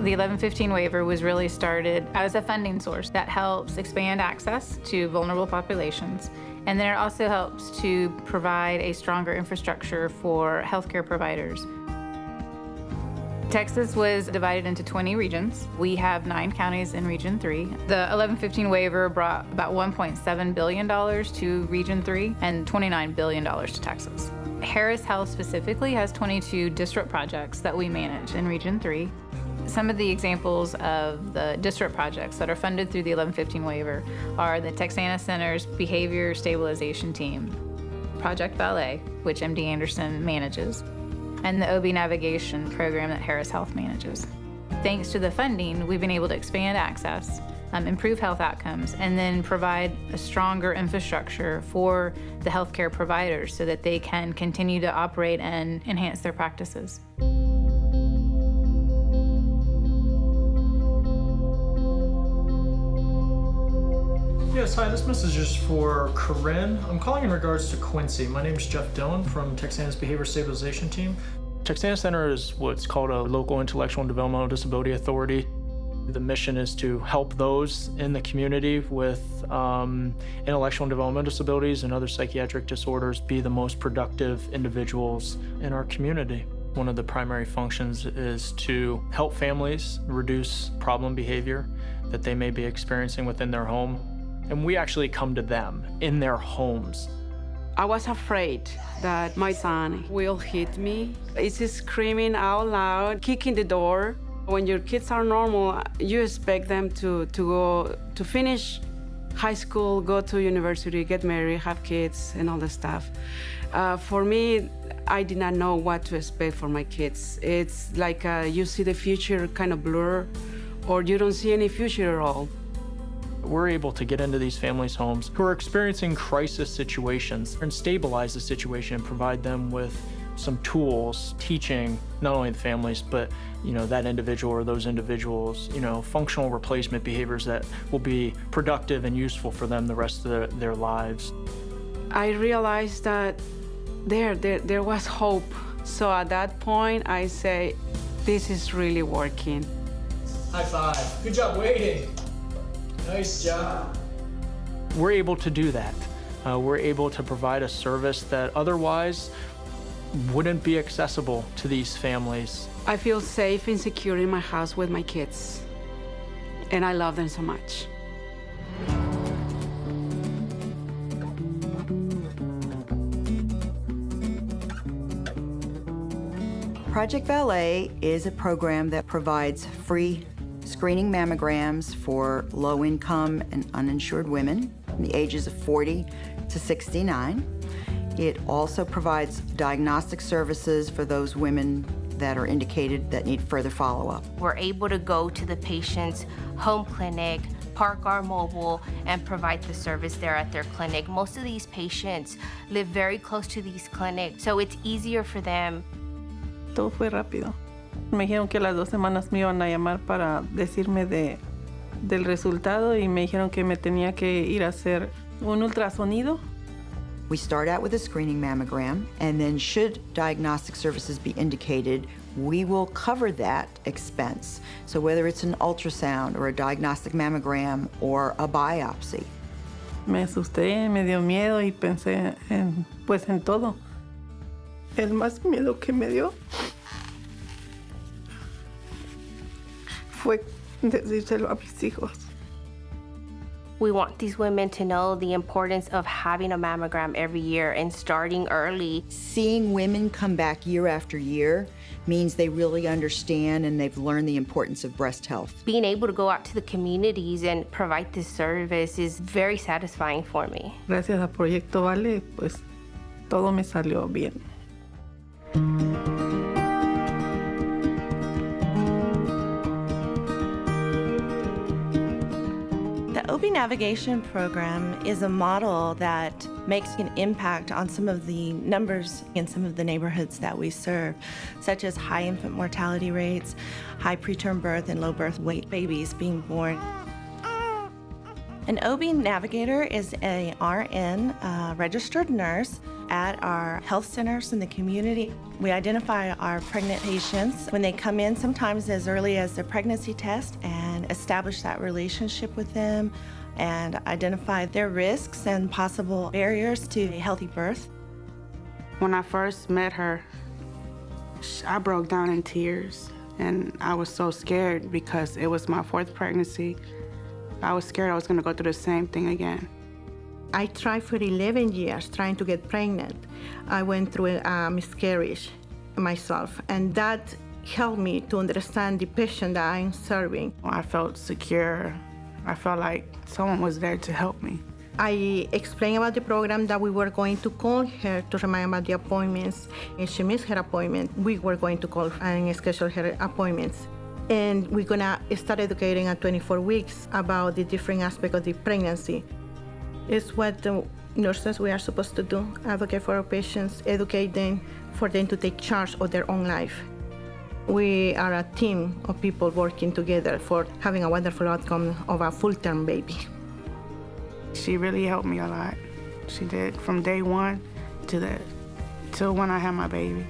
The 1115 waiver was really started as a funding source that helps expand access to vulnerable populations. And then it also helps to provide a stronger infrastructure for healthcare providers. Texas was divided into 20 regions. We have 9 counties in Region 3. The 1115 waiver brought about $1.7 billion to Region 3 and $29 billion to Texas. Harris Health specifically has 22 district projects that we manage in Region 3. Some of the examples of the district projects that are funded through the 1115 waiver are the Texana Center's Behavior Stabilization Team, Project Ballet, which MD Anderson manages, and the OB Navigation program that Harris Health manages. Thanks to the funding, we've been able to expand access, improve health outcomes, and then provide a stronger infrastructure for the healthcare providers so that they can continue to operate and enhance their practices. Yes, hi, this message is for Corinne. I'm calling in regards to Quincy. My name is Jeff Dillon from Texana's Behavior Stabilization Team. Texana Center is what's called a local intellectual and developmental disability authority. The mission is to help those in the community with intellectual and developmental disabilities and other psychiatric disorders be the most productive individuals in our community. One of the primary functions is to help families reduce problem behavior that they may be experiencing within their home. And we actually come to them in their homes. I was afraid that my son will hit me. He's screaming out loud, kicking the door. When your kids are normal, you expect them to finish high school, go to university, get married, have kids, and all that stuff. For me, I did not know what to expect for my kids. It's like you see the future kind of blur, or you don't see any future at all. We're able to get into these families' homes who are experiencing crisis situations and stabilize the situation and provide them with some tools, teaching not only the families, but that individual or those individuals, functional replacement behaviors that will be productive and useful for them the rest of their lives. I realized that there was hope. So at that point, I say, this is really working. High five. Good job waiting. Nice job. We're able to do that. We're able to provide a service that otherwise wouldn't be accessible to these families. I feel safe and secure in my house with my kids, and I love them so much. Project Ballet is a program that provides free screening mammograms for low-income and uninsured women in the ages of 40 to 69. It also provides diagnostic services for those women that are indicated that need further follow-up. We're able to go to the patient's home clinic, park our mobile, and provide the service there at their clinic. Most of these patients live very close to these clinics, so it's easier for them. Todo fue rápido. Me dijeron que las 2 semanas me iban a llamar para decirme del resultado y me dijeron que me tenía que ir a hacer un ultrasonido. We start out with a screening mammogram, and then should diagnostic services be indicated, we will cover that expense. So whether it's an ultrasound or a diagnostic mammogram or a biopsy. Me asusté, me dio miedo y pensé en todo. El más miedo que me dio fue decírselo a mis hijos. We want these women to know the importance of having a mammogram every year and starting early. Seeing women come back year after year means they really understand and they've learned the importance of breast health. Being able to go out to the communities and provide this service is very satisfying for me. Gracias a Proyecto Vale, pues todo me salió bien. The OB Navigation program is a model that makes an impact on some of the numbers in some of the neighborhoods that we serve, such as high infant mortality rates, high preterm birth, and low birth weight babies being born. An OB navigator is a RN registered nurse, at our health centers in the community. We identify our pregnant patients when they come in, sometimes as early as their pregnancy test, and establish that relationship with them and identify their risks and possible barriers to a healthy birth. When I first met her, I broke down in tears, and I was so scared because it was my 4th pregnancy. I was scared I was gonna go through the same thing again. I tried for 11 years trying to get pregnant. I went through a miscarriage myself, and that helped me to understand the patient that I'm serving. I felt secure. I felt like someone was there to help me. I explained about the program, that we were going to call her to remind about the appointments. If she missed her appointment, we were going to call and schedule her appointments. And we're gonna start educating at 24 weeks about the different aspects of the pregnancy. It's what the nurses we are supposed to do, advocate for our patients, educate them, for them to take charge of their own life. We are a team of people working together for having a wonderful outcome of a full-term baby. She really helped me a lot. She did, from day one till when I had my baby.